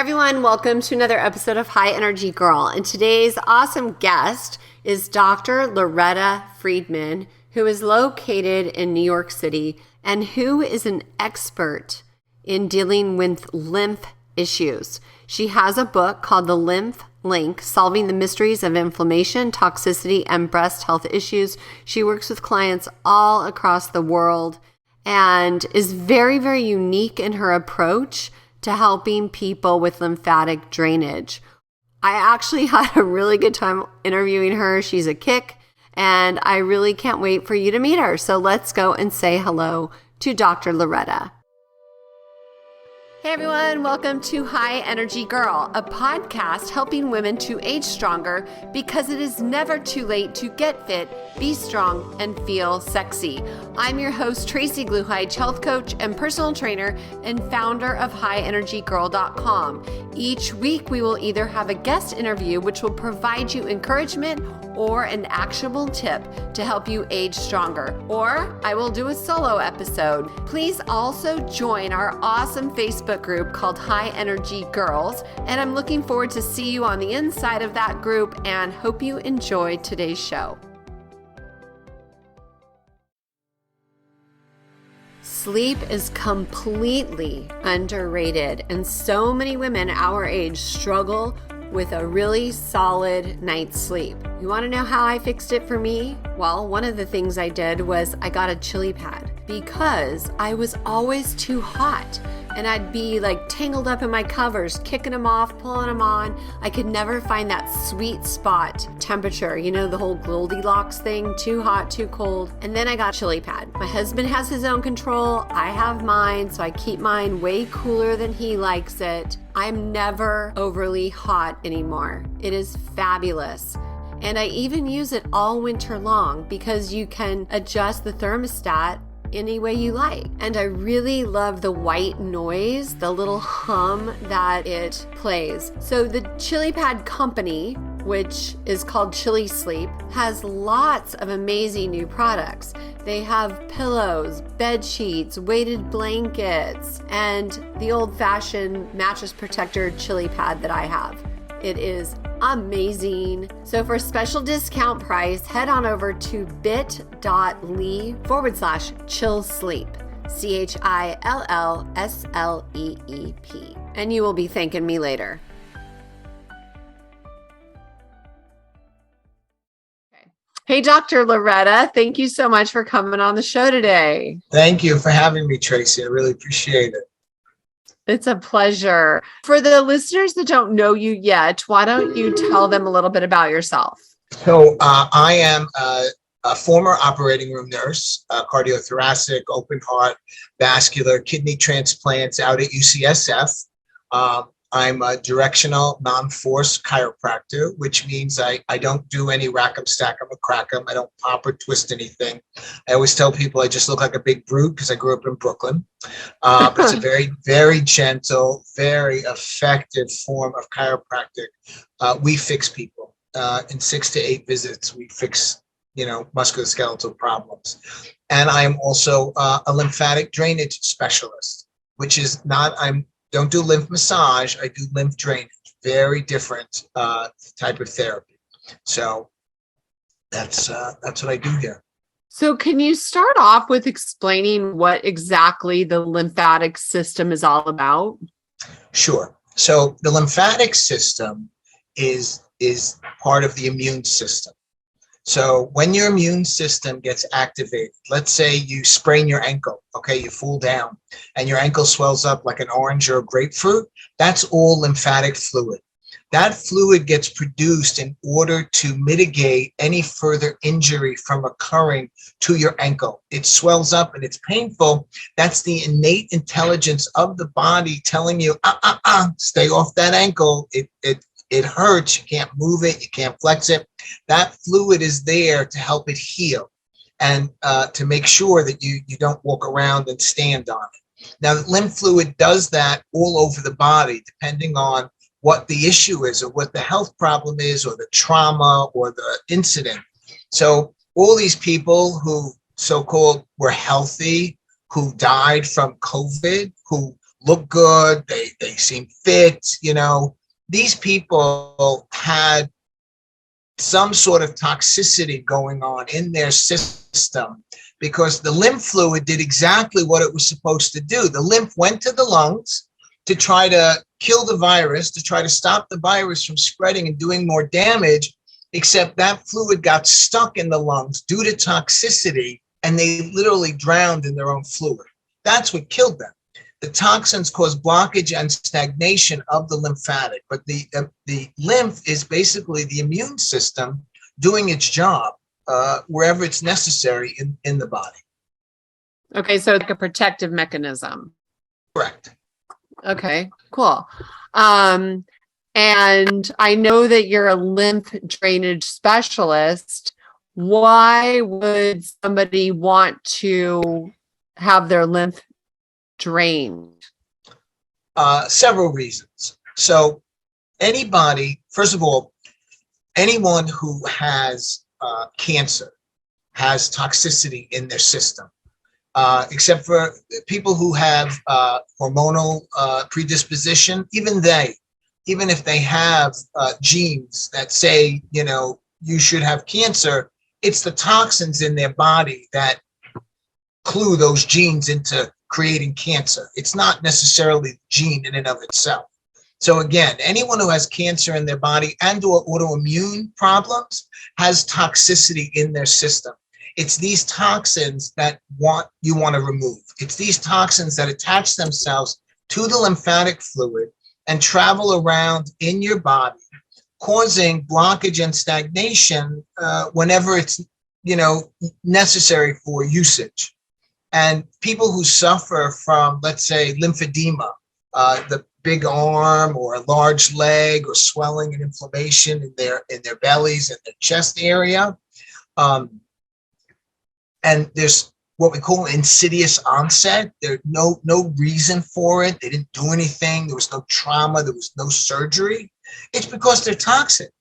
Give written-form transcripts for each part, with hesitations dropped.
Everyone, welcome to another episode of High Energy Girl. And today's awesome guest is Dr. Loretta Friedman, who is located in New York City and who is an expert in dealing with lymph issues. She has a book called The Lymph Link, Solving the Mysteries of Inflammation, Toxicity, and Breast Health Issues. She works with clients all across the world and is very, very unique in her approach to helping people with lymphatic drainage. I actually had a really good time interviewing her. She's a kick, and I really can't wait for you to meet her. So let's go and say hello to Dr. Loretta. Hey everyone, welcome to High Energy Girl, a podcast helping women to age stronger because it is never too late to get fit, be strong, and feel sexy. I'm your host, Tracy Gluhide, health coach and personal trainer and founder of highenergygirl.com. Each week, we will either have a guest interview, which will provide you encouragement or an actionable tip to help you age stronger, or I will do a solo episode. Please also join our awesome Facebook group called High Energy Girls, and I'm looking forward to see you on the inside of that group and hope you enjoy today's show. Sleep is completely underrated, and so many women our age struggle with a really solid night's sleep. You want to know how I fixed it for me? Well, one of the things I did was I got a chili pad because I was always too hot and I'd be like tangled up in my covers, kicking them off, pulling them on. I could never find that sweet spot temperature, you know, the whole Goldilocks thing, too hot, too cold. And then I got a chili pad. My husband has his own control. I have mine, so I keep mine way cooler than he likes it. I'm never overly hot anymore. It is fabulous. And I even use it all winter long because you can adjust the thermostat any way you like. And I really love the white noise, the little hum that it plays. So the Chili Pad company, which is called Chili Sleep, has lots of amazing new products. They have pillows, bed sheets, weighted blankets, and the old-fashioned mattress protector chili pad that I have. It is amazing. So for a special discount price, head on over to bit.ly/chillsleep, CHILLSLEEP, and you will be thanking me later. Hey, Dr. Loretta, thank you so much for coming on the show today. Thank you for having me, Tracy. I really appreciate it. It's a pleasure. For the listeners that don't know you yet, why don't you tell them a little bit about yourself? So I am a former operating room nurse, cardiothoracic, open heart, vascular, kidney transplants out at UCSF. I'm a directional non-force chiropractor, which means I don't do any rack 'em, stack 'em, or crack 'em. I don't pop or twist anything. I always tell people I just look like a big brute because I grew up in Brooklyn. But it's a very, very gentle, very effective form of chiropractic. We fix people. In 6 to 8 visits, we fix, musculoskeletal problems. And I am also a lymphatic drainage specialist, which is not, don't do lymph massage, I do lymph drainage. Very different type of therapy. So that's what I do here. So can you start off with explaining what exactly the lymphatic system is all about? Sure. So the lymphatic system is part of the immune system. So when your immune system gets activated, let's say you sprain your ankle, okay, you fall down and your ankle swells up like an orange or a grapefruit, that's all lymphatic fluid. That fluid gets produced in order to mitigate any further injury from occurring to your ankle. It swells up and it's painful. That's the innate intelligence of the body telling you, stay off that ankle. It hurts, you can't move it, you can't flex it. That fluid is there to help it heal and to make sure that you don't walk around and stand on it. Now, lymph fluid does that all over the body, depending on what the issue is or what the health problem is or the trauma or the incident. So all these people who so-called were healthy, who died from COVID, who look good, they seem fit, these people had some sort of toxicity going on in their system because the lymph fluid did exactly what it was supposed to do. The lymph went to the lungs to try to kill the virus, to try to stop the virus from spreading and doing more damage, except that fluid got stuck in the lungs due to toxicity, and they literally drowned in their own fluid. That's what killed them. The toxins cause blockage and stagnation of the lymphatic, but the lymph is basically the immune system doing its job wherever it's necessary in the body. Okay, so like a protective mechanism. Correct. Okay, cool. And I know that you're a lymph drainage specialist. Why would somebody want to have their lymph drained? Several reasons. So anybody, first of all, anyone who has cancer has toxicity in their system, except for people who have hormonal predisposition. Even if they have genes that say, you should have cancer, it's the toxins in their body that clue those genes into creating cancer. It's not necessarily the gene in and of itself. So again, anyone who has cancer in their body and or autoimmune problems has toxicity in their system. It's these toxins that you want to remove. It's these toxins that attach themselves to the lymphatic fluid and travel around in your body, causing blockage and stagnation whenever it's necessary for usage. And people who suffer from, let's say, lymphedema, the big arm or a large leg, or swelling and inflammation in their bellies and their chest area, and there's what we call insidious onset. There's no reason for it. They didn't do anything. There was no trauma. There was no surgery. It's because they're toxic.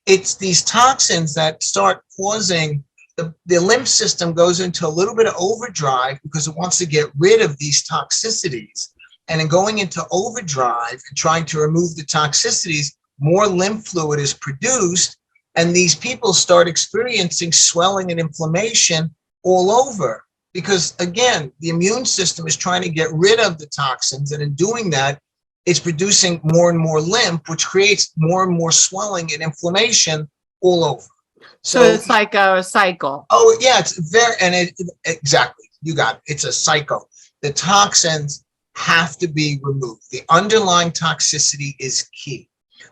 It's these toxins that start causing the lymph system goes into a little bit of overdrive because it wants to get rid of these toxicities. And in going into overdrive and trying to remove the toxicities, more lymph fluid is produced, and these people start experiencing swelling and inflammation all over. Because again, the immune system is trying to get rid of the toxins, and in doing that, it's producing more and more lymph, which creates more and more swelling and inflammation all over. So it's like a cycle. Oh yeah, it's exactly. You got it. It's a cycle. The toxins have to be removed. The underlying toxicity is key.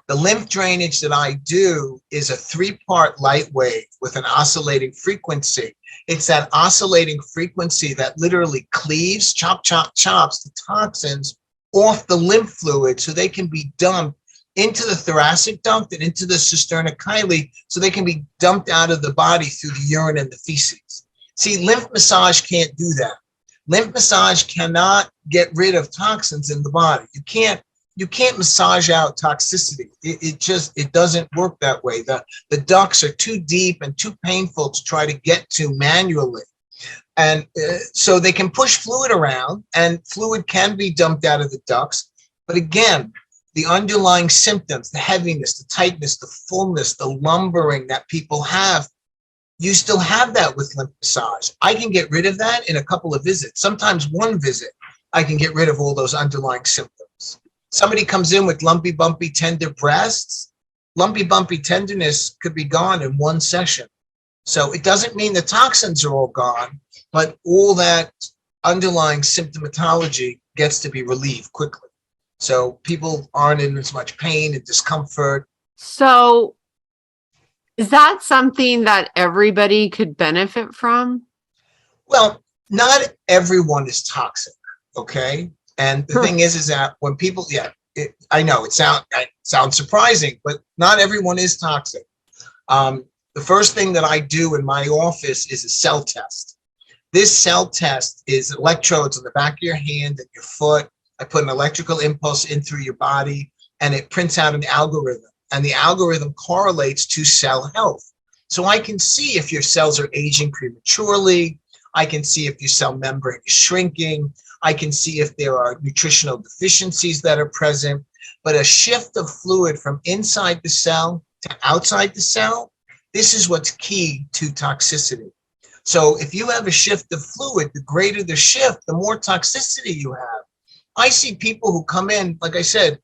The lymph drainage that I do is a 3-part light wave with an oscillating frequency. It's that oscillating frequency that literally cleaves, chops the toxins off the lymph fluid so they can be dumped into the thoracic duct and into the cisterna chyli so they can be dumped out of the body through the urine and the feces. See, lymph massage can't do that. Lymph massage cannot get rid of toxins in the body. You can't massage out toxicity. It doesn't work that way. The ducts are too deep and too painful to try to get to manually. And so they can push fluid around, and fluid can be dumped out of the ducts. But again, the underlying symptoms, the heaviness, the tightness, the fullness, the lumbering that people have, you still have that with lymph massage. I can get rid of that in a couple of visits. Sometimes one visit, I can get rid of all those underlying symptoms. Somebody comes in with lumpy, bumpy, tender breasts. Lumpy, bumpy tenderness could be gone in one session. So it doesn't mean the toxins are all gone, but all that underlying symptomatology gets to be relieved quickly. So people aren't in as much pain and discomfort. So is that something that everybody could benefit from? Well, not everyone is toxic, okay? And the thing is that when people, I know it sounds surprising, but not everyone is toxic. The first thing that I do in my office is a cell test. This cell test is electrodes on the back of your hand and your foot. I put an electrical impulse in through your body, and it prints out an algorithm. And the algorithm correlates to cell health. So I can see if your cells are aging prematurely. I can see if your cell membrane is shrinking. I can see if there are nutritional deficiencies that are present. But a shift of fluid from inside the cell to outside the cell, this is what's key to toxicity. So if you have a shift of fluid, the greater the shift, the more toxicity you have. I see people who come in, like I said,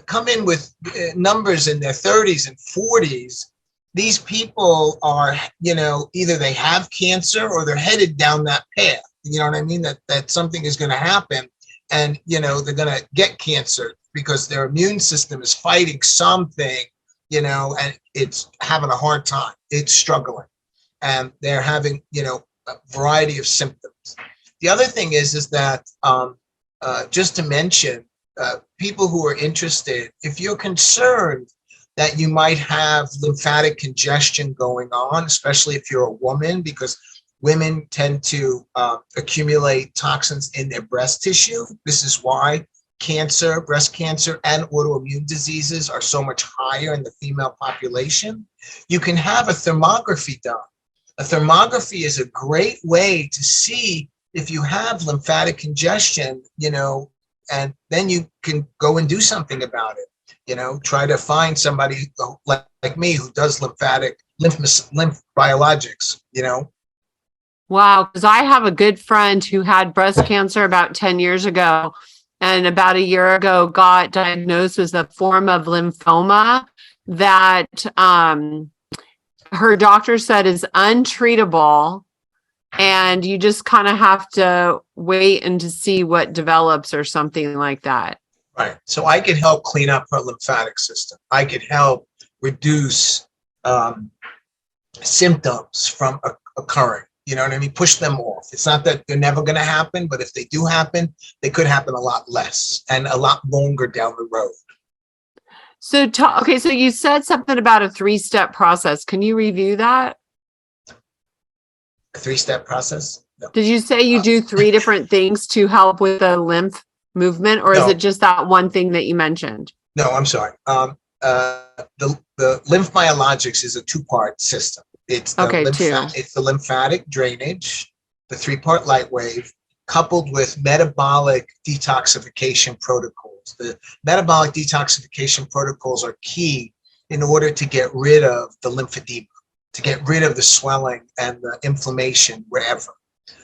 come in with numbers in their 30s and 40s. These people are, either they have cancer or they're headed down that path. You know what I mean? That something is going to happen, and, they're going to get cancer because their immune system is fighting something, and it's having a hard time. It's struggling, and they're having, a variety of symptoms. The other thing is that just to mention, people who are interested, if you're concerned that you might have lymphatic congestion going on, especially if you're a woman, because women tend to accumulate toxins in their breast tissue. This is why cancer, breast cancer, and autoimmune diseases are so much higher in the female population. You can have a thermography done. A thermography is a great way to see if you have lymphatic congestion, and then you can go and do something about it. Try to find somebody like me who does Lymph-Biologics, Wow. Because I have a good friend who had breast cancer about 10 years ago, and about a year ago got diagnosed with a form of lymphoma that her doctor said is untreatable. And you just kind of have to wait and to see what develops or something like that. Right. So I can help clean up her lymphatic system. I can help reduce symptoms from occurring. You know what I mean? Push them off. It's not that they're never going to happen, but if they do happen, they could happen a lot less and a lot longer down the road. So, so you said something about a 3-step process. Can you review that? A 3-step process? No. Did you say you do 3 different things to help with the lymph movement, or is it just that one thing that you mentioned? No, I'm sorry. The Lymph-Biologics is a 2-part system. It's the lymphatic drainage, the 3-part light wave, coupled with metabolic detoxification protocols. The metabolic detoxification protocols are key in order to get rid of the lymphedema, to get rid of the swelling and the inflammation wherever.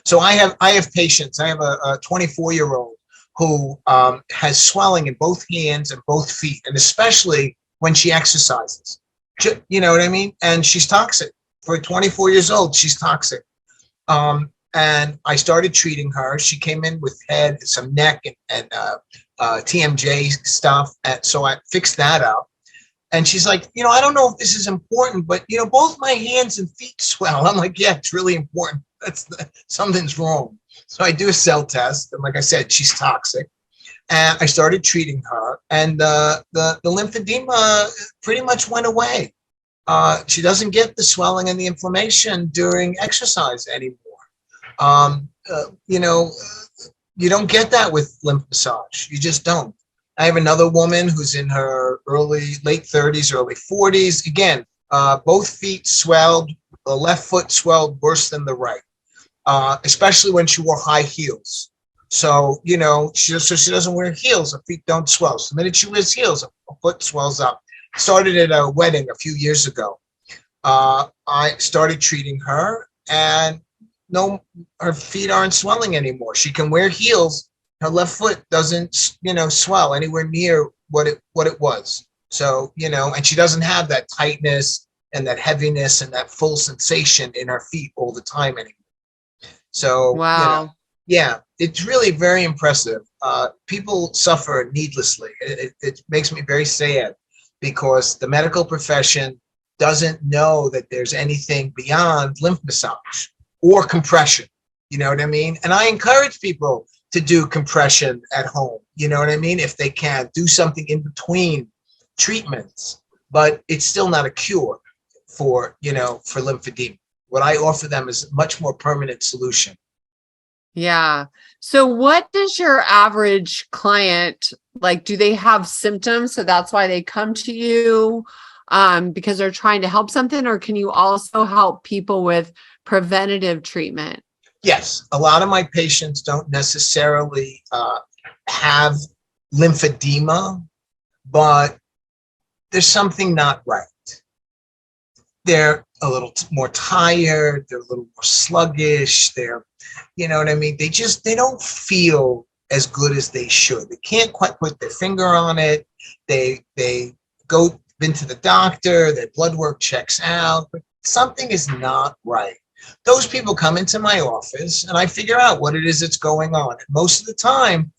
So I have patients. I have a 24-year-old who has swelling in both hands and both feet, and especially when she exercises. You know what I mean? And she's toxic. For 24 years old, she's toxic. And I started treating her. She came in with head, some neck, and TMJ stuff. And so I fixed that up. And she's like, I don't know if this is important, but, both my hands and feet swell. I'm like, yeah, it's really important. Something's wrong. So I do a cell test. And like I said, she's toxic. And I started treating her. And the lymphedema pretty much went away. She doesn't get the swelling and the inflammation during exercise anymore. You don't get that with lymph massage. You just don't. I have another woman who's in her late 30s, early 40s. Again, both feet swelled. The left foot swelled worse than the right, especially when she wore high heels. So, she doesn't wear heels. Her feet don't swell. So the minute she wears heels, her foot swells up. Started at a wedding a few years ago. I started treating her, and no, her feet aren't swelling anymore. She can wear heels. Her left foot doesn't, swell anywhere near what it was. So, and she doesn't have that tightness and that heaviness and that full sensation in her feet all the time anymore. So, wow. Yeah, it's really very impressive. People suffer needlessly. It makes me very sad because the medical profession doesn't know that there's anything beyond lymph massage or compression. You know what I mean? And I encourage people to do compression at home. You know what I mean? If they can, do something in between treatments, but it's still not a cure for lymphedema. What I offer them is a much more permanent solution. Yeah. So what does your average client like? Do they have symptoms? So that's why they come to you because they're trying to help something, or can you also help people with preventative treatment? Yes, a lot of my patients don't necessarily have lymphedema, but there's something not right. They're a little more tired, they're a little more sluggish, they're, you know what I mean? They don't feel as good as they should. They can't quite put their finger on it. They been to the doctor, their blood work checks out, but something is not right. Those people come into my office and I figure out what it is that's going on. And most of the time,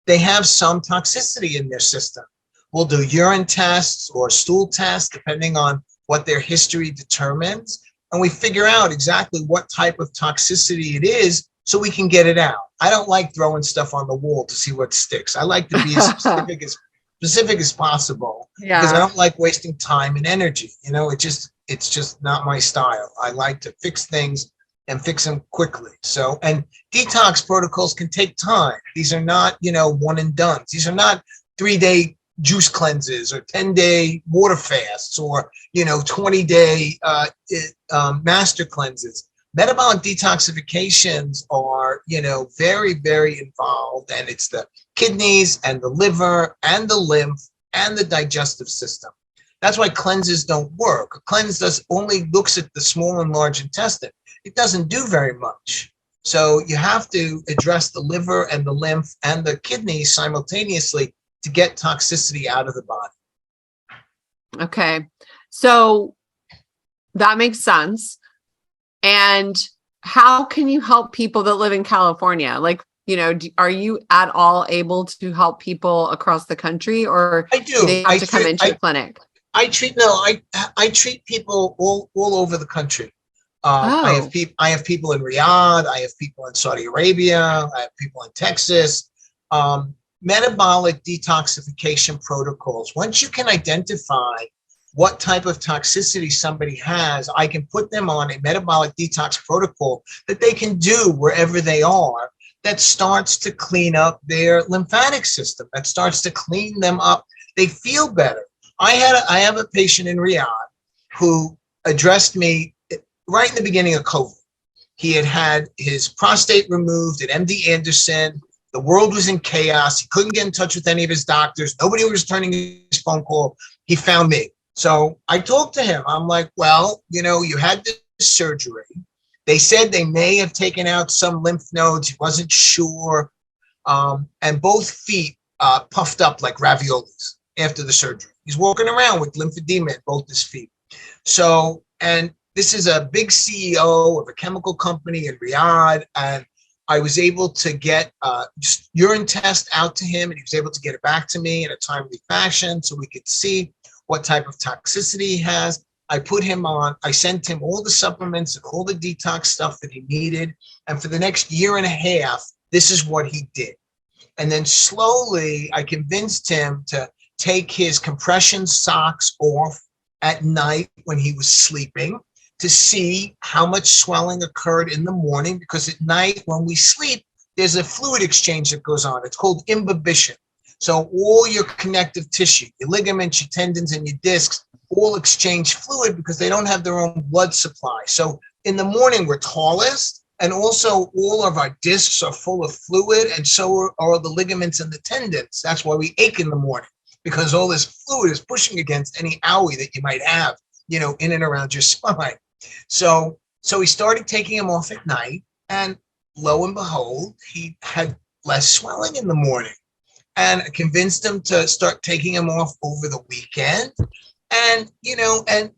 they have some toxicity in their system. We'll do urine tests or stool tests, depending on what their history determines. And we figure out exactly what type of toxicity it is so we can get it out. I don't like throwing stuff on the wall to see what sticks. I like to be as specific as possible, because I don't like wasting time and energy. You know, it's just not my style. I like to fix things and fix them quickly. So, and detox protocols can take time. These are not, one and done. These are not 3-day juice cleanses or 10-day water fasts or, 20-day master cleanses. Metabolic detoxifications are, very, very involved, and it's the kidneys and the liver and the lymph and the digestive system. That's why cleanses don't work. A cleanse only looks at the small and large intestine. It doesn't do very much. So you have to address the liver and the lymph and the kidneys simultaneously to get toxicity out of the body. Okay. So that makes sense. And how can you help people that live in California? Like, are you at all able to help people across the country, or I do. They have to come into your clinic? I treat people all over the country. I have people in Riyadh. I have people in Saudi Arabia. I have people in Texas. Metabolic detoxification protocols. Once you can identify what type of toxicity somebody has, I can put them on a metabolic detox protocol that they can do wherever they are, that starts to clean up their lymphatic system, that starts to clean them up. They feel better. I have a patient in Riyadh who addressed me right in the beginning of COVID. He had his prostate removed at MD Anderson. The world was in chaos. He couldn't get in touch with any of his doctors. Nobody was returning his phone call. He found me. So I talked to him. I'm like, well, you had this surgery. They said they may have taken out some lymph nodes. He wasn't sure. And both feet puffed up like raviolis after the surgery. He's walking around with lymphedema in both his feet. So, and this is a big CEO of a chemical company in Riyadh. And I was able to get just urine test out to him, and he was able to get it back to me in a timely fashion so we could see what type of toxicity he has. I put him on, I sent him all the supplements and all the detox stuff that he needed. And for the next year and a half, this is what he did. And then slowly I convinced him to take his compression socks off at night when he was sleeping to see how much swelling occurred in the morning, because at night when we sleep, there's a fluid exchange that goes on. It's called imbibition. So all your connective tissue, your ligaments, your tendons, and your discs all exchange fluid because they don't have their own blood supply. So in the morning, we're tallest, and also all of our discs are full of fluid, and so are the ligaments and the tendons. That's why we ache in the morning, because all this fluid is pushing against any owie that you might have, in and around your spine. So he started taking them off at night, and lo and behold, he had less swelling in the morning. And I convinced him to start taking them off over the weekend. And, and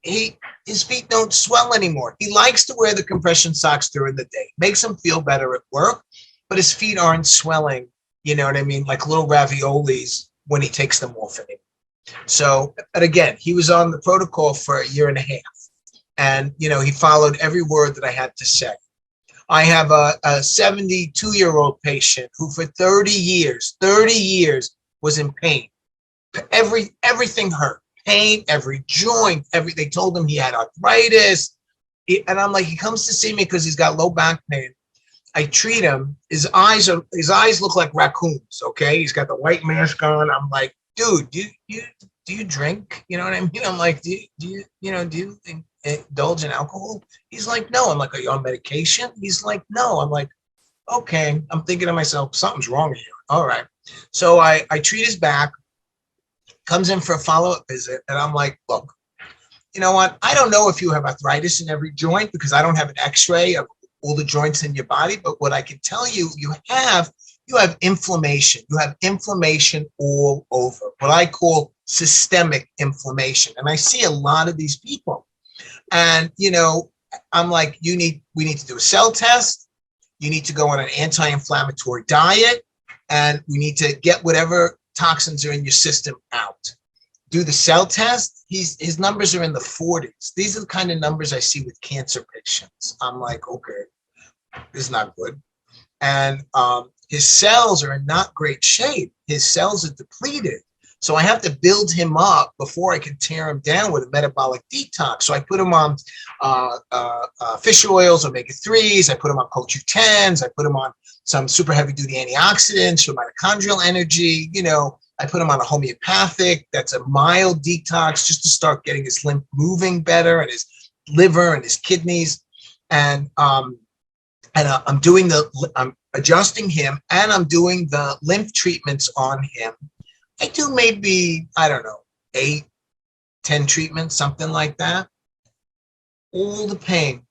his feet don't swell anymore. He likes to wear the compression socks during the day. Makes him feel better at work, but his feet aren't swelling, like little raviolis when he takes them off anymore. So, but again, he was on the protocol for a year and a half. And, he followed every word that I had to say. I have a 72-year-old patient who for 30 years was in pain. Everything hurt. Pain, every joint, they told him he had arthritis. And I'm like, he comes to see me because he's got low back pain. I treat him. His eyes look like raccoons, okay? He's got the white mask on. I'm like, dude, do you drink? You know what I mean? I'm like, do you think indulge in alcohol? He's like, no. I'm like, are you on medication? He's like, no. I'm like, okay. I'm thinking to myself, something's wrong here. All right. So I treat his back, comes in for a follow-up visit, and I'm like, look, you know what? I don't know if you have arthritis in every joint because I don't have an x-ray of all the joints in your body, but what I can tell you, you have inflammation. You have inflammation all over, what I call systemic inflammation. And I see a lot of these people. And, you know, I'm like, we need to do a cell test. You need to go on an anti-inflammatory diet, and we need to get whatever toxins are in your system out. Do the cell test. His numbers are in the 40s. These are the kind of numbers I see with cancer patients. I'm like, okay, this is not good. And his cells are in not great shape. His cells are depleted. So I have to build him up before I can tear him down with a metabolic detox. So I put him on fish oils, omega-3s. I put him on CoQ10s. I put him on some super heavy-duty antioxidants for mitochondrial energy. You know, I put him on a homeopathic that's a mild detox just to start getting his lymph moving better and his liver and his kidneys. And I'm adjusting him, and I'm doing the lymph treatments on him. I do maybe, I don't know, 8, 10 treatments, something like that. All the pain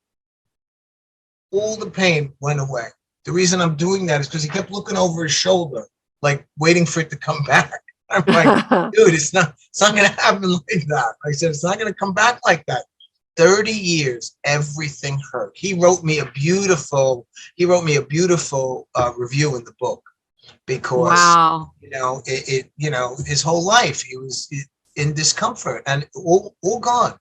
went away. The reason I'm doing that is because he kept looking over his shoulder, like waiting for it to come back. I'm like, dude, it's not going to happen like that. I said, it's not going to come back like that. 30 years, everything hurt. He wrote me a beautiful review in the book. Because, wow. you know, his whole life he was in discomfort and all gone.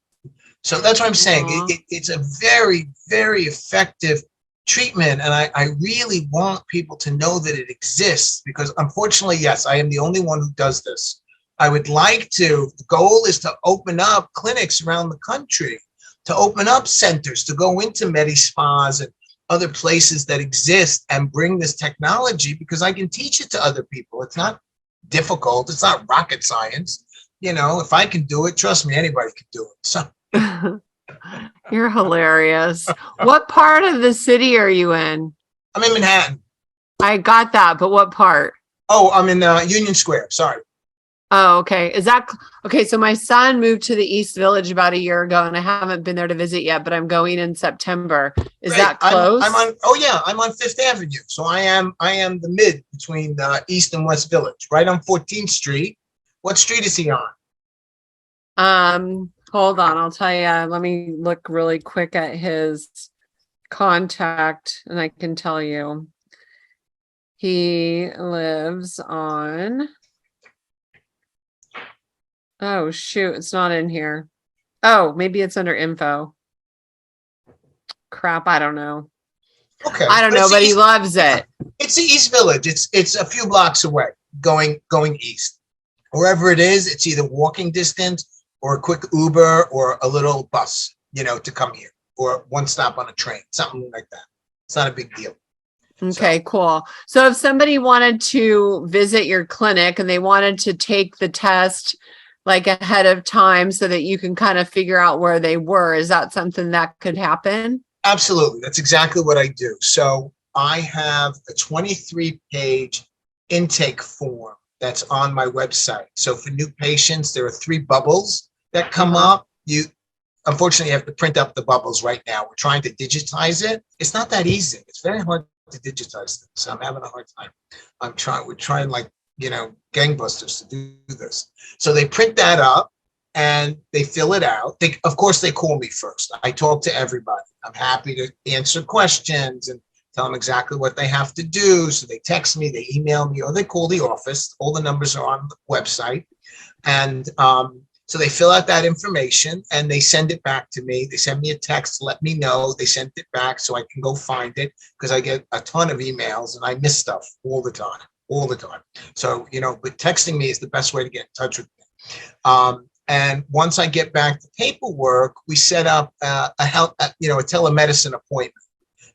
So that's what I'm saying. It's a very, very effective treatment. And I really want people to know that it exists because unfortunately, yes, I am the only one who does this. I would like to. The goal is to open up clinics around the country, to open up centers, to go into medi-spas and other places that exist and bring this technology because I can teach it to other people. It's not difficult. It's not rocket science. You know, if I can do it, trust me, anybody can do it. So you're hilarious. What part of the city are you in? I'm in Manhattan. I got that, but what part? Oh, I'm in Union Square. Sorry. Oh, okay. Is that okay? So my son moved to the East Village about a year ago, and I haven't been there to visit yet, but I'm going in September. Is that close? I'm on Fifth Avenue. So I am the mid between the East and West Village, right on 14th Street. What street is he on? Hold on, I'll tell you. Let me look really quick at his contact, and I can tell you. He lives on. Oh, shoot. It's not in here. Oh, maybe it's under info. Crap. I don't know. Okay. I don't know, but he loves it. It's the East Village. It's a few blocks away going east. Wherever it is, it's either walking distance or a quick Uber or a little bus, you know, to come here or one stop on a train, something like that. It's not a big deal. Okay, cool. So if somebody wanted to visit your clinic and they wanted to take the test like ahead of time so that you can kind of figure out where they were, is that something that could happen? Absolutely. That's exactly what I do. So I have a 23-page intake form that's on my website. So for new patients, there are 3 bubbles that come up. You unfortunately have to print up the bubbles right now. We're trying to digitize it. It's not that easy. It's very hard to digitize this. So I'm having a hard time. We're trying like, you know, gangbusters to do this. So they print that up and they fill it out. Of course, they call me first. I talk to everybody. I'm happy to answer questions and tell them exactly what they have to do. So they text me, they email me, or they call the office. All the numbers are on the website. And so they fill out that information and they send it back to me. They send me a text to let me know they sent it back so I can go find it because I get a ton of emails and I miss stuff all the time. So, you know, but texting me is the best way to get in touch with me. And once I get back the paperwork, we set up a telemedicine appointment.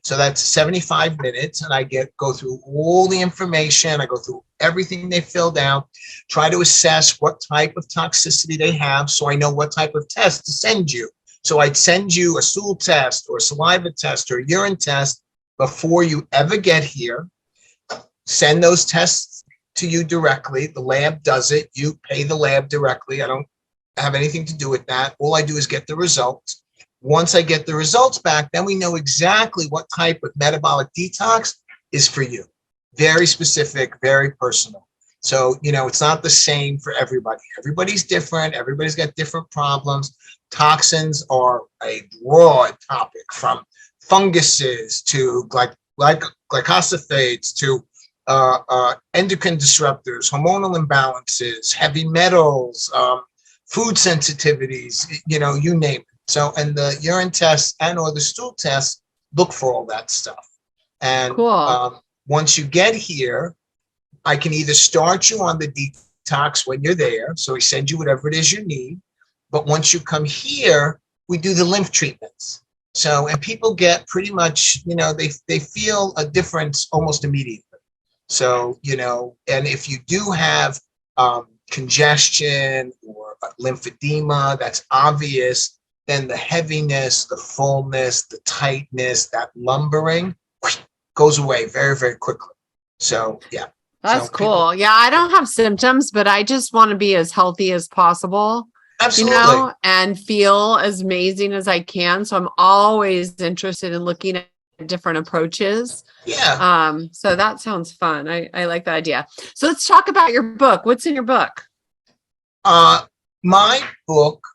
So that's 75 minutes and I go through all the information. I go through everything they filled out, try to assess what type of toxicity they have so I know what type of test to send you. So I'd send you a stool test or a saliva test or a urine test before you ever get here. Send those tests to you directly. The lab does it. You pay the lab directly. I don't have anything to do with that. All I do is get the results. Once I get the results back, then we know exactly what type of metabolic detox is for you. Very specific, very personal. So, it's not the same for everybody. Everybody's different. Everybody's got different problems. Toxins are a broad topic, from funguses to glycosiphates to endocrine disruptors, hormonal imbalances, heavy metals, food sensitivities, you name it. So, and the urine tests and or the stool tests look for all that stuff. And cool. Once you get here, I can either start you on the detox when you're there. So we send you whatever it is you need. But once you come here, we do the lymph treatments. So, and people get pretty much, they feel a difference almost immediately. So, and if you do have congestion or lymphedema, that's obvious, then the heaviness, the fullness, the tightness, that lumbering goes away very, very quickly. So, yeah. That's cool. Yeah, I don't have symptoms, but I just want to be as healthy as possible. Absolutely. And feel as amazing as I can. So I'm always interested in looking at different approaches. Yeah. So that sounds fun. I like that idea. So let's talk about your book. What's in your book? My book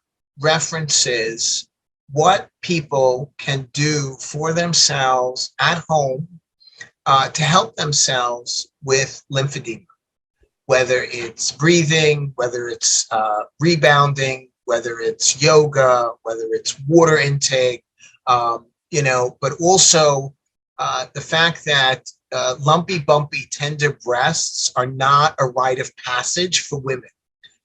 references what people can do for themselves at home to help themselves with lymphedema, whether it's breathing, whether it's rebounding, whether it's yoga, whether it's water intake, but also the fact that lumpy, bumpy, tender breasts are not a rite of passage for women.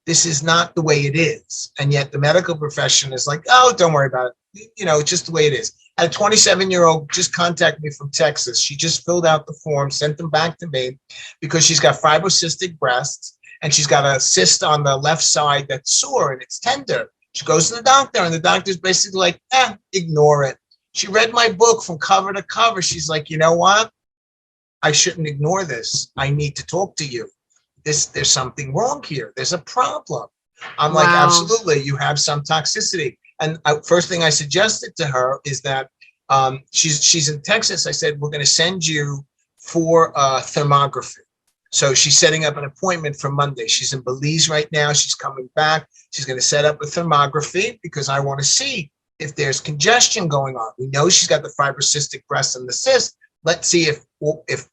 This is not the way it is. And yet the medical profession is like, oh, don't worry about it. It's just the way it is. A 27-year-old just contacted me from Texas. She just filled out the form, sent them back to me because she's got fibrocystic breasts and she's got a cyst on the left side that's sore and it's tender. She goes to the doctor and the doctor's basically like, ignore it. She read my book from cover to cover. She's like, you know what? I shouldn't ignore this. I need to talk to you. There's something wrong here. There's a problem. I'm like, absolutely. You have some toxicity. And first thing I suggested to her is that she's in Texas. I said, we're going to send you for thermography. So she's setting up an appointment for Monday. She's in Belize right now. She's coming back. She's going to set up a thermography because I want to see if there's congestion going on. We know she's got the fibrocystic breast and the cyst. Let's see if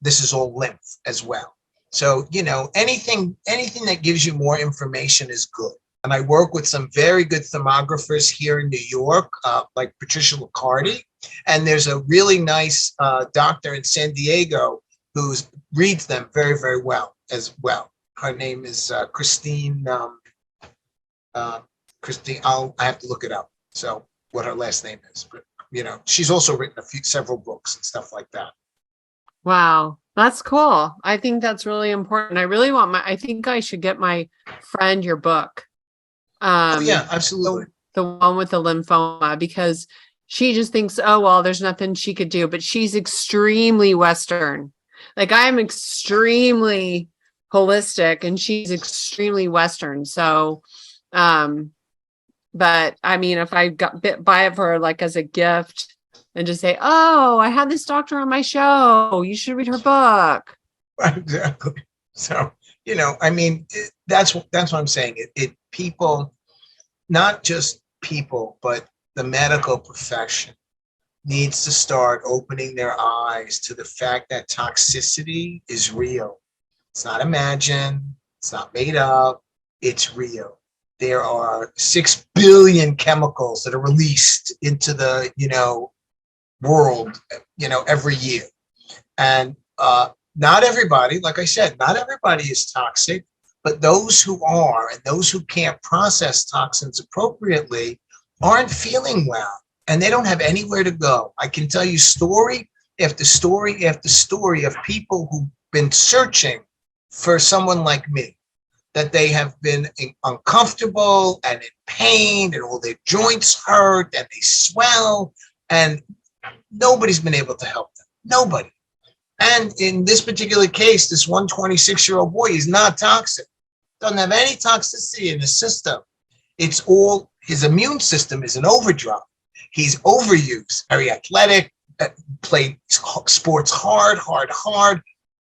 this is all lymph as well. So, anything that gives you more information is good. And I work with some very good thermographers here in New York, like Patricia Liccardi. And there's a really nice doctor in San Diego who reads them very, very well as well. Her name is Christine. Christine, I have to look it up. So what her last name is, but she's also written several books and stuff like that. Wow. That's cool. I think that's really important. I think I should get my friend your book. Yeah, absolutely. The one with the lymphoma, because she just thinks, oh, well, there's nothing she could do, but she's extremely Western. Like I'm extremely holistic and she's extremely Western. So, but I mean, if I got bit by it for like as a gift and just say, oh, I had this doctor on my show, you should read her book. Exactly. So, I mean, that's what I'm saying. People, not just people, but the medical profession needs to start opening their eyes to the fact that toxicity is real. It's not imagined. It's not made up. It's real. There are 6 billion chemicals that are released into the, world, every year. And not everybody, like I said, not everybody is toxic, but those who are and those who can't process toxins appropriately aren't feeling well and they don't have anywhere to go. I can tell you story after story after story of people who've been searching for someone like me. that they have been uncomfortable and in pain and all their joints hurt and they swell, and nobody's been able to help them. Nobody. And in this particular case, this 126-year-old boy is not toxic, doesn't have any toxicity in his system. It's all, his immune system is an overdrive. He's overused, very athletic, played sports hard,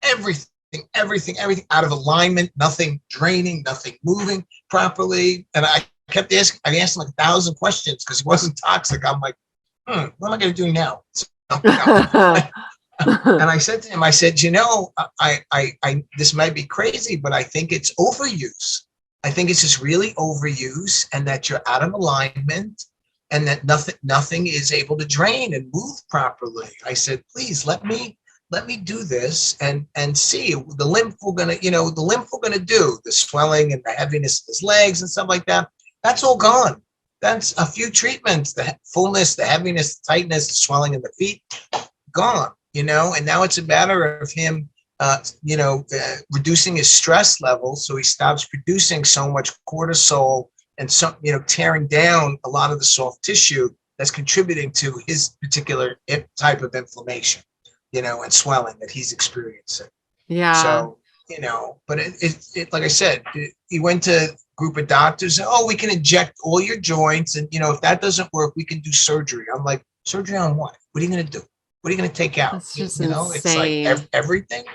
everything out of alignment, nothing draining, nothing moving properly. And I kept asking, I asked him like 1,000 questions because he wasn't toxic. I'm like, what am I going to do now? So, and I said to him, I said, I this might be crazy, but I think it's overuse. I think it's just really overuse, and that you're out of alignment, and that nothing is able to drain and move properly. I said, please let me do this and see the lymph we're gonna do, the swelling and the heaviness of his legs and stuff like that. That's all gone. That's a few treatments, the fullness, the heaviness, the tightness, the swelling in the feet, gone. And now it's a matter of him, reducing his stress level so he stops producing so much cortisol and tearing down a lot of the soft tissue that's contributing to his particular type of inflammation, and swelling that he's experiencing. Yeah. So, but it like I said, he went to a group of doctors and, we can inject all your joints. And, if that doesn't work, we can do surgery. I'm like, surgery on what? What are you going to do? What are you going to take out? That's just insane. It's like everything.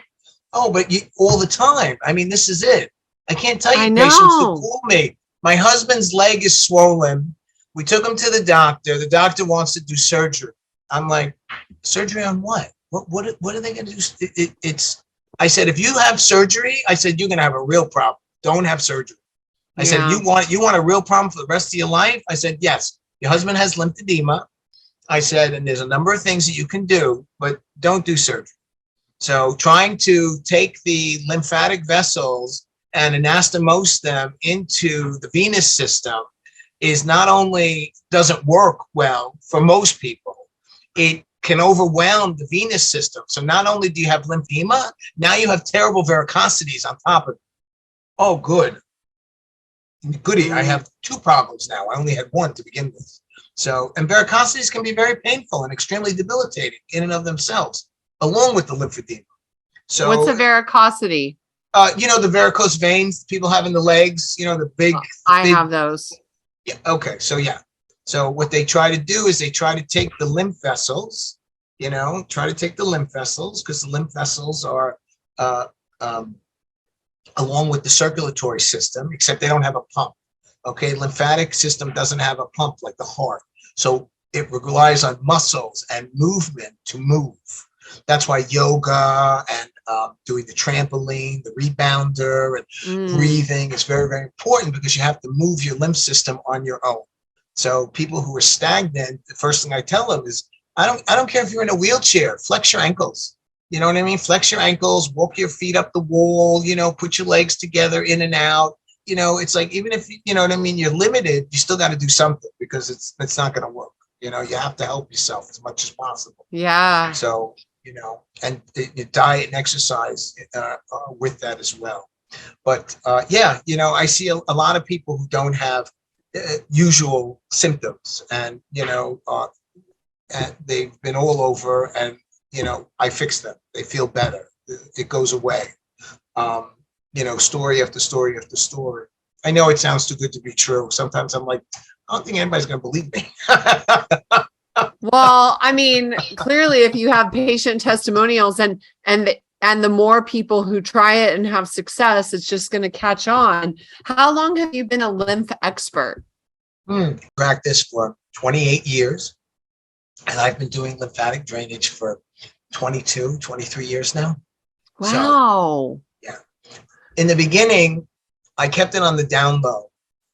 Oh, but all the time. I mean, this is it. I can't tell you, patients who call me. My husband's leg is swollen. We took him to the doctor. The doctor wants to do surgery. I'm like, surgery on what? What are they going to do? I said, if you have surgery, I said, you're going to have a real problem. Don't have surgery. I said, you want a real problem for the rest of your life? I said, yes. Your husband has lymphedema. I said, and there's a number of things that you can do, but don't do surgery. So trying to take the lymphatic vessels and anastomose them into the venous system is not only doesn't work well for most people, it can overwhelm the venous system. So not only do you have lymphedema, now you have terrible varicosities on top of it. Oh, good. Goody, I have 2 problems now. I only had 1 to begin with. So, and varicosities can be very painful and extremely debilitating in and of themselves, along with the lymphedema. So, what's a varicosity? The varicose veins people have in the legs, the big. I have those. Yeah. Okay. So, yeah. So what they try to do is they try to take the lymph vessels, because the lymph vessels are, along with the circulatory system, except they don't have a pump. Okay, lymphatic system doesn't have a pump like the heart. So it relies on muscles and movement to move. That's why yoga and doing the trampoline, the rebounder, and breathing is very, very important, because you have to move your lymph system on your own. So people who are stagnant, the first thing I tell them is, I don't care if you're in a wheelchair, flex your ankles. You know what I mean? Flex your ankles, walk your feet up the wall, put your legs together in and out. It's like, even if, you're limited, you still got to do something, because it's not going to work. You have to help yourself as much as possible. Yeah. So, and your diet and exercise with that as well. But I see a lot of people who don't have usual symptoms, and, and they've been all over, and, I fix them. They feel better. It goes away. Story after story after story. I know it sounds too good to be true. Sometimes I'm like, I don't think anybody's going to believe me. Well, I mean, clearly, if you have patient testimonials and the more people who try it and have success, it's just going to catch on. How long have you been a lymph expert? Practice for 28 years. And I've been doing lymphatic drainage for 22, 23 years now. Wow. So, in the beginning, I kept it on the down low.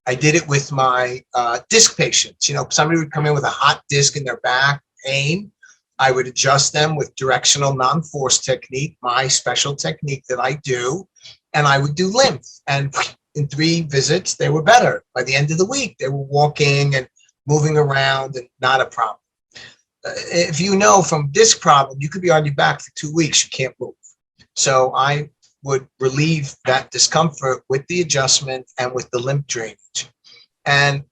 I did it with my disc patients. Somebody would come in with a hot disc in their back, pain. I would adjust them with Directional Non-Force Technique, my special technique that I do. And I would do lymph. And in 3 visits, they were better. By the end of the week, they were walking and moving around, and not a problem. If from disc problem, you could be on your back for 2 weeks. You can't move. So I would relieve that discomfort with the adjustment and with the lymph drainage. And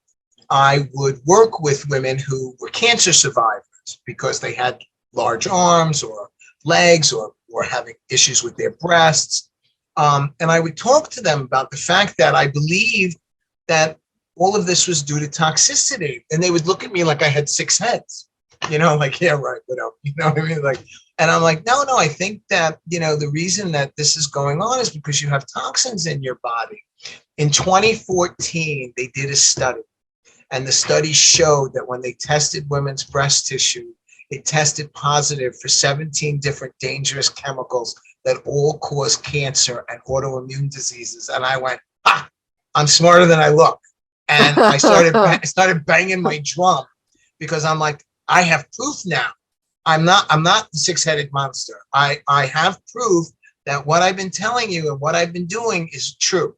I would work with women who were cancer survivors because they had large arms or legs or having issues with their breasts. And I would talk to them about the fact that I believed that all of this was due to toxicity. And they would look at me like I had 6 heads, like, yeah, right, whatever, you know what I mean? Like, and I'm like, no, I think that, the reason that this is going on is because you have toxins in your body. In 2014, they did a study, and the study showed that when they tested women's breast tissue, it tested positive for 17 different dangerous chemicals that all cause cancer and autoimmune diseases. And I went, I'm smarter than I look. And I started banging my drum because I'm like, I have proof now. I'm not the 6-headed monster. I have proof that what I've been telling you and what I've been doing is true.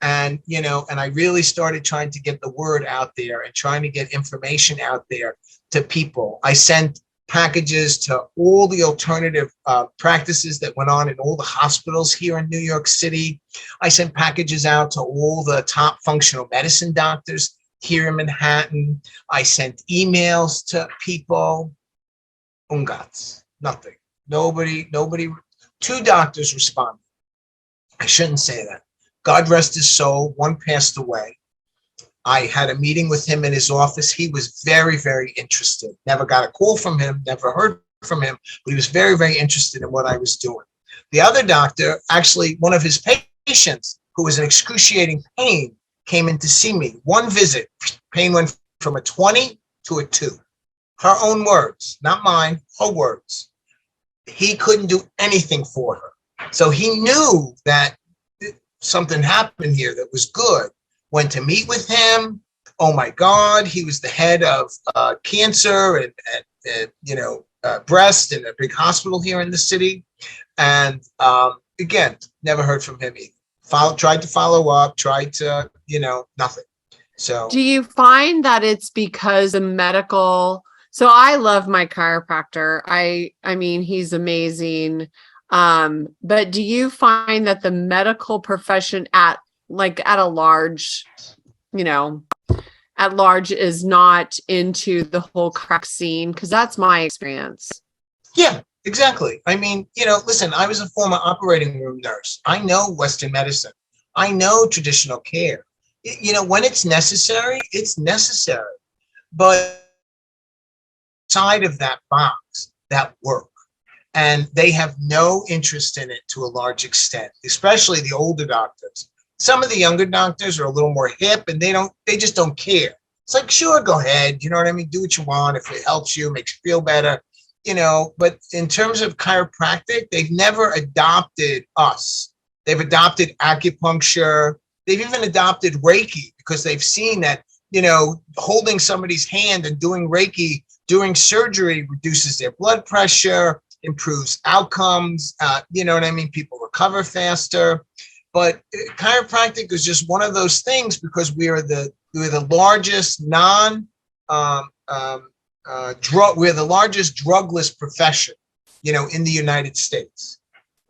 And, and I really started trying to get the word out there and trying to get information out there to people. I sent packages to all the alternative practices that went on in all the hospitals here in New York City. I sent packages out to all the top functional medicine doctors here in Manhattan. I sent emails to people. Ungats, nothing. Nobody. 2 doctors responded. I shouldn't say that. God rest his soul. One passed away. I had a meeting with him in his office. He was very, very interested. Never got a call from him, never heard from him, but he was very, very interested in what I was doing. The other doctor, actually one of his patients who was in excruciating pain, came in to see me. One visit, pain went from a 20 to a 2. Her own words, not mine, her words. He couldn't do anything for her. So he knew that something happened here that was good. Went to meet with him. Oh my God, he was the head of cancer and breast in a big hospital here in the city. And again, never heard from him either. Tried to follow up, nothing. So do you find that it's because the medical, so I love my chiropractor. I mean, he's amazing. But do you find that the medical profession at large is not into the whole crack scene? Because that's my experience. Yeah, exactly. I mean, listen, I was a former operating room nurse. I know Western medicine. I know traditional care. When it's necessary, it's necessary. But side of that box, that work. And they have no interest in it to a large extent, especially the older doctors. Some of the younger doctors are a little more hip and they just don't care. It's like, sure, go ahead. You know what I mean? Do what you want. If it helps you, makes you feel better, but in terms of chiropractic, they've never adopted us. They've adopted acupuncture. They've even adopted Reiki because they've seen that, holding somebody's hand and doing Reiki during surgery reduces their blood pressure, improves outcomes. People recover faster. But chiropractic is just one of those things because we're the largest we're the largest drugless profession, in the United States.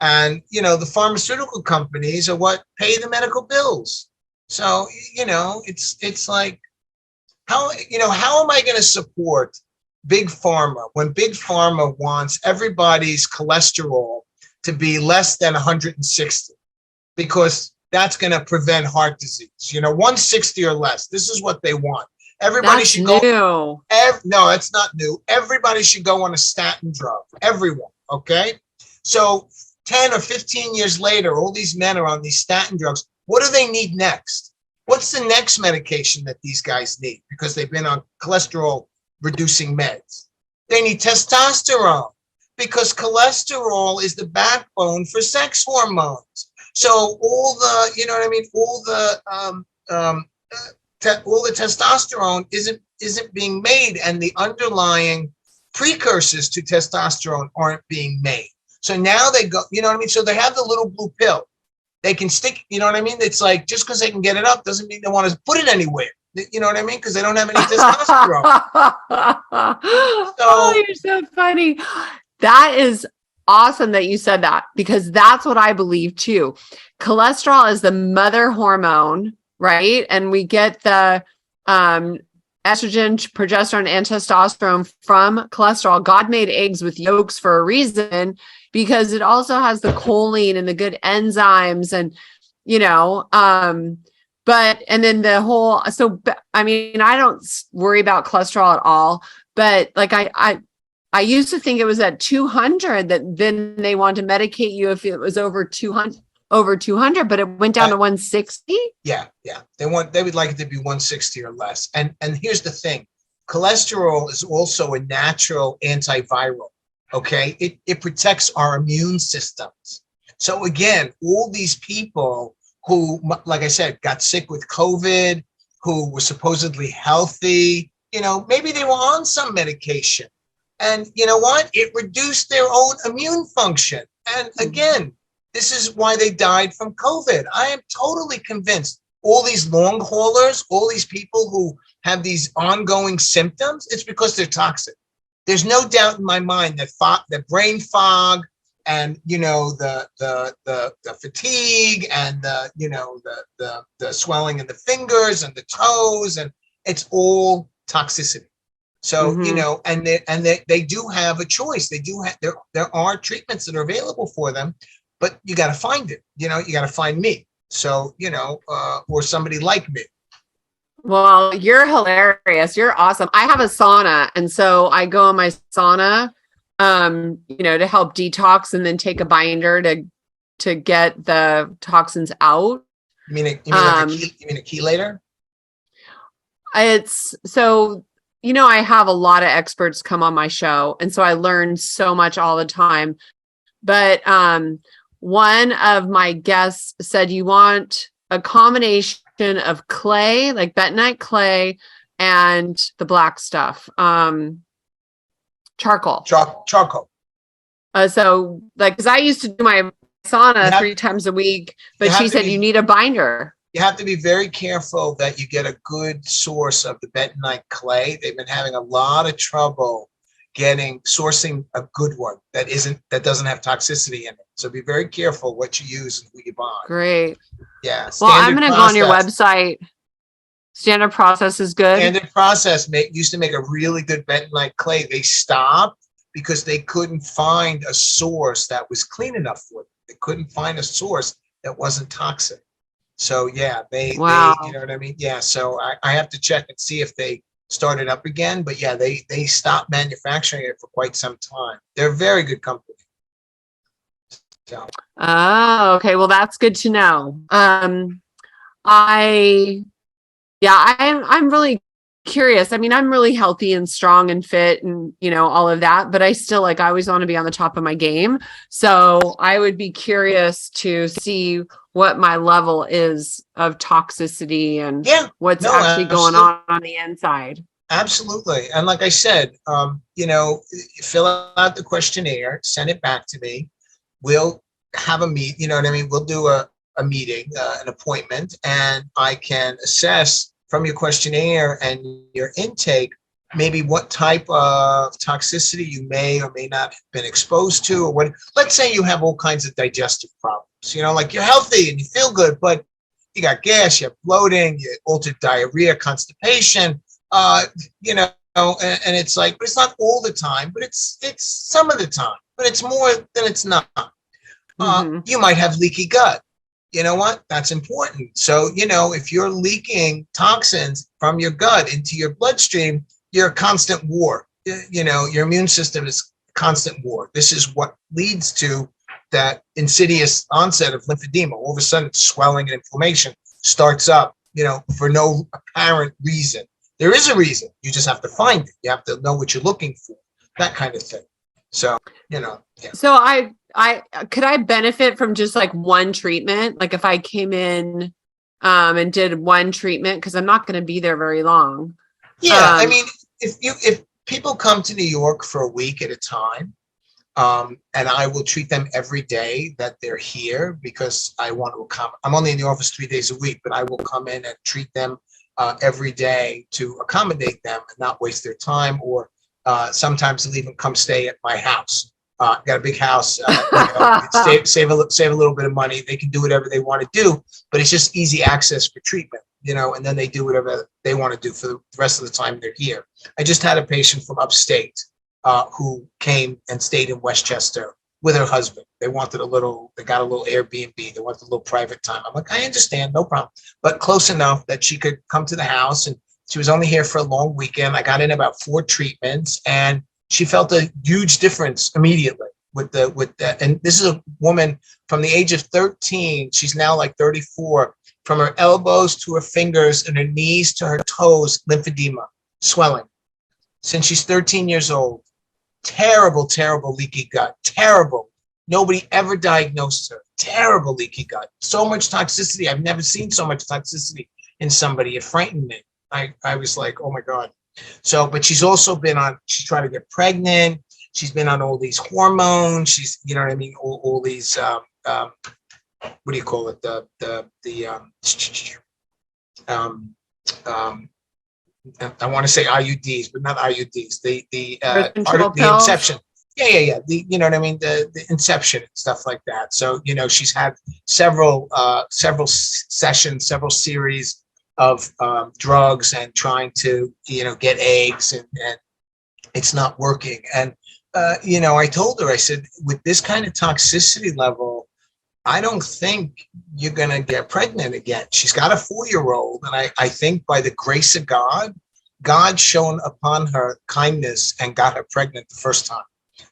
And, the pharmaceutical companies are what pay the medical bills. So, it's like, how am I going to support big pharma when big pharma wants everybody's cholesterol to be less than 160? Because that's going to prevent heart disease, 160 or less. This is what they want. Everybody that's should go. New. No, it's not new. Everybody should go on a statin drug. Everyone. Okay. So 10 or 15 years later, all these men are on these statin drugs. What do they need next? What's the next medication that these guys need? Because they've been on cholesterol reducing meds. They need testosterone because cholesterol is the backbone for sex hormones. So all the, all the testosterone isn't being made, and the underlying precursors to testosterone aren't being made. So now they go, so they have the little blue pill. They can stick, It's like, just because they can get it up doesn't mean they want to put it anywhere. You know what I mean? Because they don't have any testosterone. Oh, you're so funny. That is awesome that you said that, because that's what I believe too. Cholesterol is the mother hormone, right? And we get the estrogen, progesterone, and testosterone from cholesterol. God made eggs with yolks for a reason, because it also has the choline and the good enzymes, and but and then the whole, so I mean, I don't worry about cholesterol at all, but like I used to think it was at 200 that then they want to medicate you if it was over 200, but it went down to 160. Yeah. They would like it to be 160 or less. And here's the thing. Cholesterol is also a natural antiviral. Okay. It protects our immune systems. So again, all these people who, like I said, got sick with COVID, who were supposedly healthy, maybe they were on some medication. And you know what? It reduced their own immune function. And again, this is why they died from COVID. I am totally convinced all these long haulers, all these people who have these ongoing symptoms, it's because they're toxic. There's no doubt in my mind that the brain fog and the fatigue and the swelling in the fingers and the toes, and it's all toxicity. So, and they do have a choice. They do have, there are treatments that are available for them, but you got to find it. You got to find me. So, or somebody like me. Well, you're hilarious. You're awesome. I have a sauna. And so I go in my sauna, to help detox, and then take a binder to get the toxins out. You mean like a chelator? It's so, I have a lot of experts come on my show, and so I learn so much all the time. But one of my guests said you want a combination of clay, like bentonite clay, and the black stuff, charcoal. Charcoal. So, like, because I used to do my sauna 3 times a week, but she said you need a binder. You have to be very careful that you get a good source of the bentonite clay. They've been having a lot of trouble sourcing a good one that doesn't have toxicity in it. So be very careful what you use and who you buy. Great. Yeah. Well, I'm going to go on your website. Standard Process is good. Standard Process used to make a really good bentonite clay. They stopped because they couldn't find a source that was clean enough for them. They couldn't find a source that wasn't toxic. So yeah, they you know what I mean? Yeah. So I have to check and see if they started up again, but yeah, they stopped manufacturing it for quite some time. They're a very good company. So. Oh, okay. Well, that's good to know. I'm really curious. I mean, I'm really healthy and strong and fit and, all of that, but I still I always want to be on the top of my game. So I would be curious to see what my level is of toxicity and what's actually going on the inside. Absolutely. And like I said, fill out the questionnaire, send it back to me. We'll have a meet, we'll do a meeting, an appointment, and I can assess from your questionnaire and your intake, maybe what type of toxicity you may or may not have been exposed to, or what. Let's say you have all kinds of digestive problems, like you're healthy and you feel good, but you got gas, you have bloating, you altered diarrhea, constipation, and it's like, but it's not all the time, but it's some of the time, but it's more than it's not. You might have leaky gut. You know what? That's important. So, if you're leaking toxins from your gut into your bloodstream, you're a constant war. Your immune system is constant war. This is what leads to that insidious onset of lymphedema. All of a sudden, swelling and inflammation starts up, for no apparent reason. There is a reason. You just have to find it. You have to know what you're looking for, that kind of thing. So, yeah. So I could I benefit from just like one treatment? Like if I came in and did one treatment, because I'm not going to be there very long. Yeah. I mean, if people come to New York for a week at a time, and I will treat them every day that they're here, because I want to come. I'm only in the office 3 days a week, but I will come in and treat them every day to accommodate them and not waste their time, or sometimes they'll even come stay at my house. got a big house, save a little bit of money. They can do whatever they want to do, but it's just easy access for treatment, and then they do whatever they want to do for the rest of the time they're here. I just had a patient from upstate who came and stayed in Westchester with her husband. They got a little Airbnb. They wanted a little private time. I'm like, I understand, no problem, but close enough that she could come to the house. And she was only here for a long weekend. I got in about 4 treatments, and she felt a huge difference immediately with that. And this is a woman from the age of 13. She's now like 34. From her elbows to her fingers and her knees to her toes, lymphedema, swelling. Since she's 13 years old. Terrible, terrible leaky gut. Terrible. Nobody ever diagnosed her. Terrible leaky gut. So much toxicity. I've never seen so much toxicity in somebody. It frightened me. I was like, oh my God. So, but she's also she's trying to get pregnant. She's been on all these hormones. She's, you know what I mean? All these, what do you call it? I want to say IUDs, but not IUDs. The inception. Yeah. You know what I mean? The inception and stuff like that. So, she's had several sessions, several series of drugs and trying to, get eggs, and it's not working. And, I told her, I said, with this kind of toxicity level, I don't think you're going to get pregnant again. She's got a 4-year-old. And I think by the grace of God, God shone upon her kindness and got her pregnant the first time.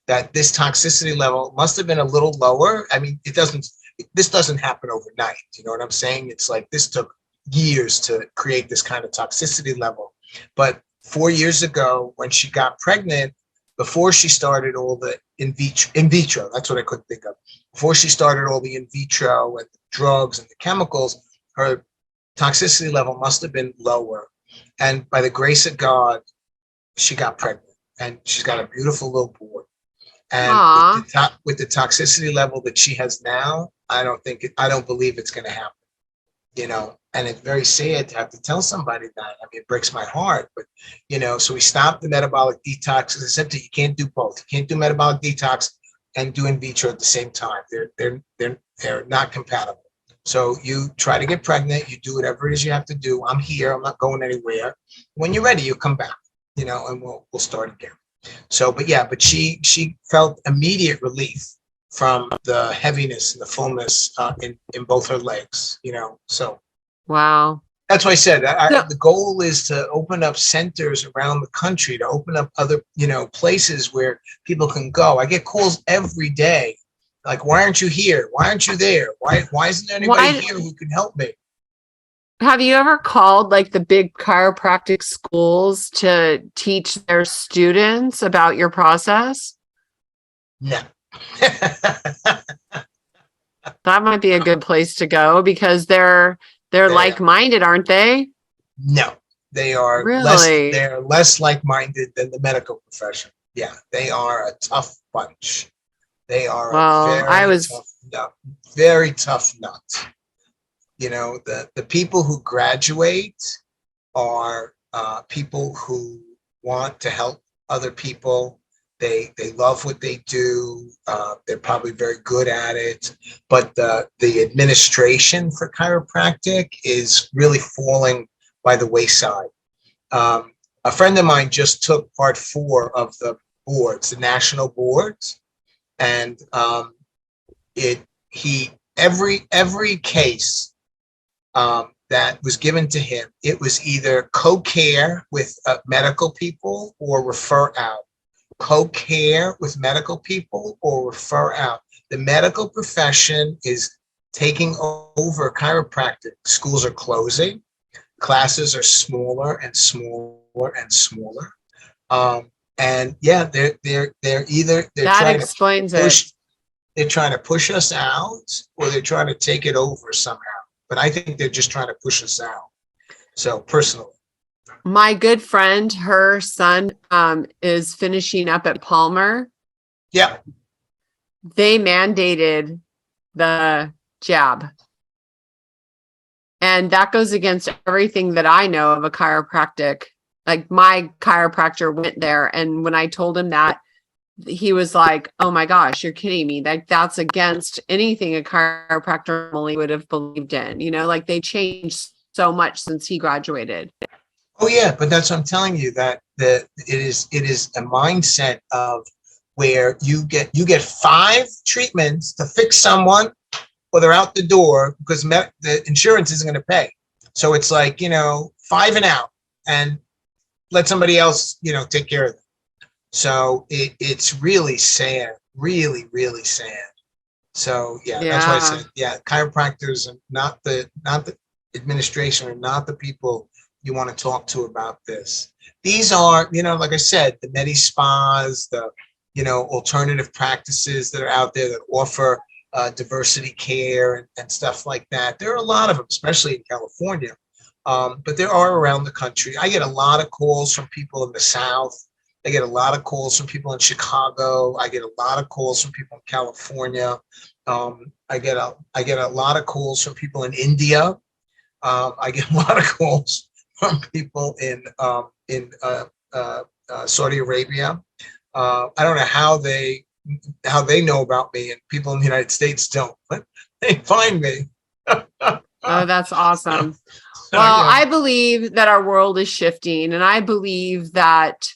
That this toxicity level must have been a little lower. I mean, this doesn't happen overnight. You know what I'm saying? It's like this took years to create this kind of toxicity level. But 4 years ago, when she got pregnant, before she started all the in vitro, that's what I couldn't think of. Before she started all the in vitro and the drugs and the chemicals, her toxicity level must have been lower. And by the grace of God, she got pregnant, and she's got a beautiful little boy. And with the toxicity level that she has now, I don't believe it's going to happen. And it's very sad to have to tell somebody that. I mean, it breaks my heart, but, so we stopped the metabolic detox. As I said to you, you can't do both. You can't do metabolic detox and do in vitro at the same time. They're not compatible. So you try to get pregnant, you do whatever it is you have to do. I'm here, I'm not going anywhere. When you're ready, you come back, and we'll start again. So, but she felt immediate relief from the heaviness and the fullness in both her legs, so. Wow. That's why I said the goal is to open up centers around the country, to open up other, places where people can go. I get calls every day. Like, why aren't you here? Why aren't you there? Why isn't there anybody here who can help me? Have you ever called like the big chiropractic schools to teach their students about your process? No. That might be a good place to go because they're like-minded, aren't they? No, they are really? They're less like-minded than the medical profession. Yeah, they are a tough bunch. They are very tough nut. The people who graduate are people who want to help other people. They love what they do. They're probably very good at it. But the administration for chiropractic is really falling by the wayside. A friend of mine just took part 4 of the boards, the national boards, and every case that was given to him, it was either co-care with medical people or refer out. Co-care with medical people or refer out. The medical profession is taking over chiropractic. Schools are closing. Classes are smaller and smaller and smaller. And yeah, they're that explains it. They're trying to push us out, or they're trying to take it over somehow. But I think they're just trying to push us out. So personally. My good friend, her son is finishing up at Palmer. Yeah. They mandated the jab. And that goes against everything that I know of a chiropractic. Like my chiropractor went there. And when I told him that, he was like, oh my gosh, you're kidding me. Like that's against anything a chiropractor normally would have believed in, like they changed so much since he graduated. Oh yeah, but that's what I'm telling you, that it is a mindset of where you get 5 treatments to fix someone, or they're out the door because the insurance isn't going to pay. So it's like, 5 and out, and let somebody else, take care of them. So it's really sad, really, really sad. So that's why I said, chiropractors and not the administration are not the people you want to talk to about this. These are, like I said, the medi spas, the, alternative practices that are out there that offer diversity care and stuff like that. There are a lot of them, especially in California, but there are around the country. I get a lot of calls from people in the South. I get a lot of calls from people in Chicago. I get a lot of calls from people in California. I get a lot of calls from people in India. I get a lot of calls from people in Saudi Arabia. I don't know how they know about me, and people in the United States don't, but they find me. Oh, that's awesome. Well, I believe that our world is shifting, and I believe that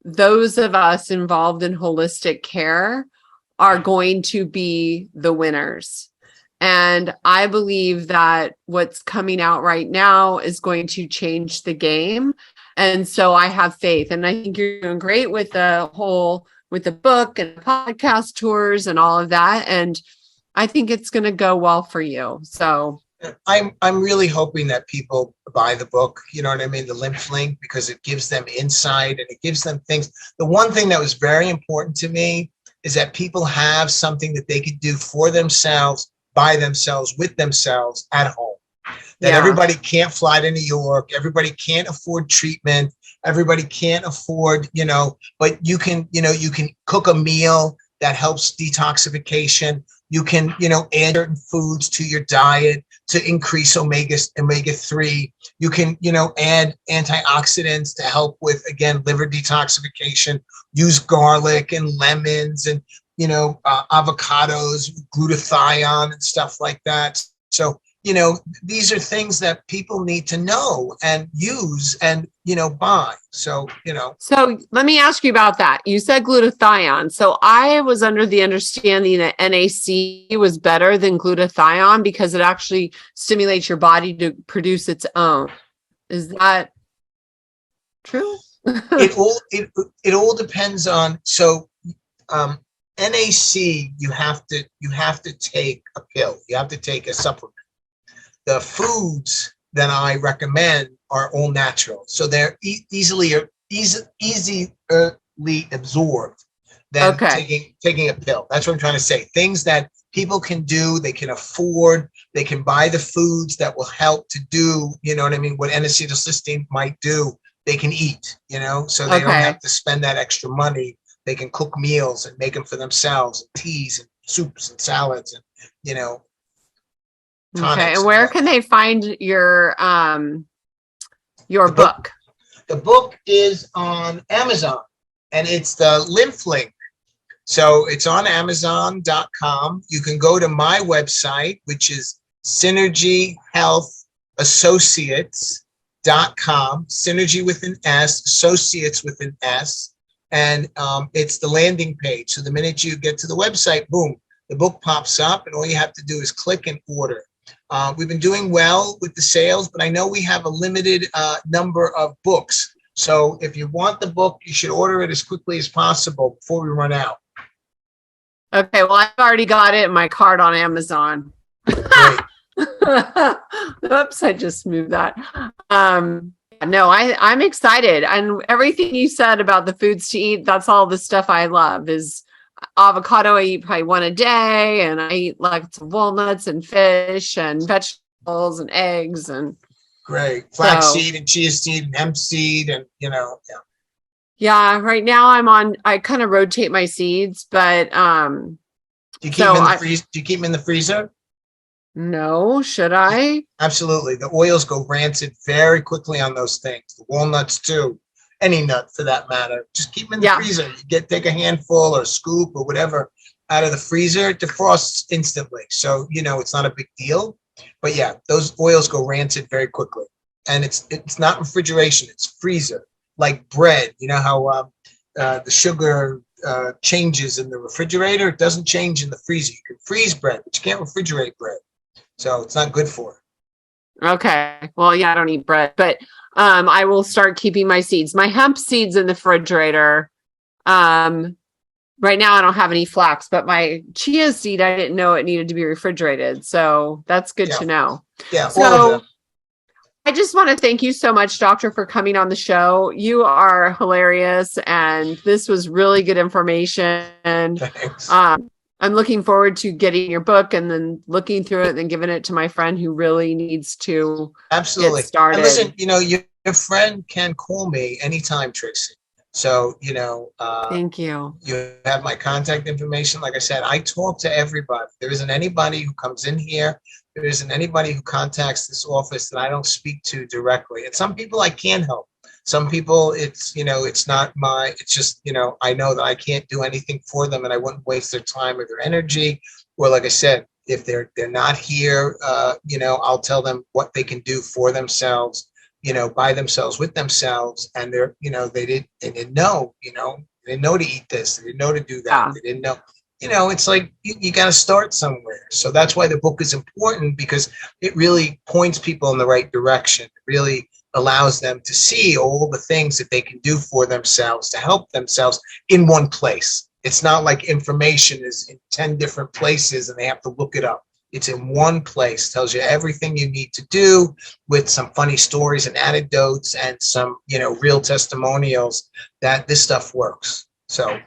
those of us involved in holistic care are going to be the winners. And I believe that what's coming out right now is going to change the game. And so I have faith, and I think you're doing great with the book and podcast tours and all of that. And I think it's going to go well for you. So I'm really hoping that people buy the book, you know what I mean, the Lymph Link, because it gives them insight and it gives them things. The one thing that was very important to me is that people have something that they could do for themselves, by themselves, with themselves at home. That everybody can't fly to New York, everybody can't afford treatment, everybody can't afford, but you can cook a meal that helps detoxification. You can, add certain foods to your diet to increase omega-3. You can, add antioxidants to help with, again, liver detoxification. Use garlic and lemons and, avocados, glutathione and stuff like that. So, these are things that people need to know and use and, buy. So, So let me ask you about that. You said glutathione. So I was under the understanding that NAC was better than glutathione because it actually stimulates your body to produce its own. Is that true? It all depends on, NAC, you have to take a pill. You have to take a supplement. The foods that I recommend are all natural, so they're easily absorbed than taking a pill. That's what I'm trying to say. Things that people can do, they can afford, they can buy the foods that will help to do, what N-acetylcysteine might do, they can eat, so they don't have to spend that extra money. They can cook meals and make them for themselves, and teas and soups and salads and, Okay, and where can they find your book? The book is on Amazon, and it's the Lymph Link. So it's on Amazon.com. You can go to my website, which is synergyhealthassociates.com. Synergy with an S, associates with an S, and it's the landing page. So the minute you get to the website, boom, the book pops up, and all you have to do is click and order. We've been doing well with the sales, but I know we have a limited number of books. So if you want the book, you should order it as quickly as possible before we run out. Okay, well, I've already got it in my cart on Amazon. Oops, I just moved that. No, I'm excited. And everything you said about the foods to eat, that's all the stuff I love is avocado. I eat probably one a day, and I eat lots of walnuts and fish and vegetables and eggs and great flaxseed and chia seed and hemp seed and Yeah, right now I kind of rotate my seeds, but do you keep them in the freezer? Do you keep them in the freezer? No, should I? Absolutely. The oils go rancid very quickly on those things. The walnuts too. any nut for that matter. Just keep them in the freezer. You take a handful or a scoop or whatever out of the freezer, it defrosts instantly. So, it's not a big deal. But yeah, those oils go rancid very quickly. And it's not refrigeration, it's freezer. Like bread, you know how the sugar changes in the refrigerator? It doesn't change in the freezer. You can freeze bread, but you can't refrigerate bread. So it's not good for it. Okay. Well, yeah, I don't eat bread, but I will start keeping my seeds. My hemp seeds in the refrigerator. Right now I don't have any flax, but my chia seed, I didn't know it needed to be refrigerated. So that's good to know. Yeah. So I just want to thank you so much, Doctor, for coming on the show. You are hilarious, and this was really good information. Thanks. I'm looking forward to getting your book and then looking through it and then giving it to my friend who really needs to get started. And listen, your friend can call me anytime, Tracy. So, thank you. You have my contact information. Like I said, I talk to everybody. There isn't anybody who comes in here. There isn't anybody who contacts this office that I don't speak to directly. And some people I can help. Some people it's just, I know that I can't do anything for them and I wouldn't waste their time or their energy. Or like I said, if they're not here, I'll tell them what they can do for themselves, by themselves, with themselves. And they didn't know to eat this. They didn't know to do that. Yeah. They didn't know. It's like you got to start somewhere. So that's why the book is important, because it really points people in the right direction. It really allows them to see all the things that they can do for themselves to help themselves in one place. It's not like information is in 10 different places and they have to look it up. It's in one place, tells you everything you need to do, with some funny stories and anecdotes and some, real testimonials that this stuff works. So.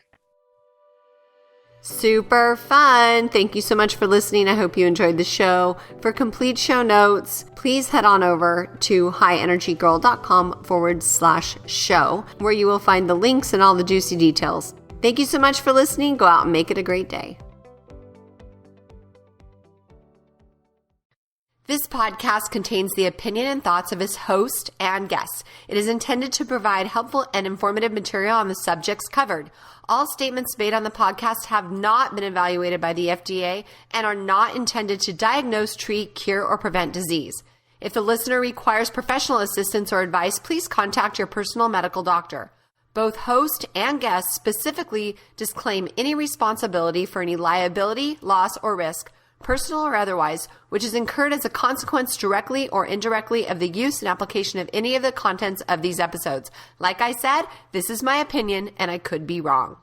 Super fun. Thank you so much for listening. I hope you enjoyed the show. For complete show notes, please head on over to highenergygirl.com/show, where you will find the links and all the juicy details. Thank you so much for listening. Go out and make it a great day. This podcast contains the opinion and thoughts of its host and guests. It is intended to provide helpful and informative material on the subjects covered. All statements made on the podcast have not been evaluated by the FDA and are not intended to diagnose, treat, cure, or prevent disease. If the listener requires professional assistance or advice, please contact your personal medical doctor. Both host and guest specifically disclaim any responsibility for any liability, loss, or risk, personal or otherwise, which is incurred as a consequence directly or indirectly of the use and application of any of the contents of these episodes. Like I said, this is my opinion and I could be wrong.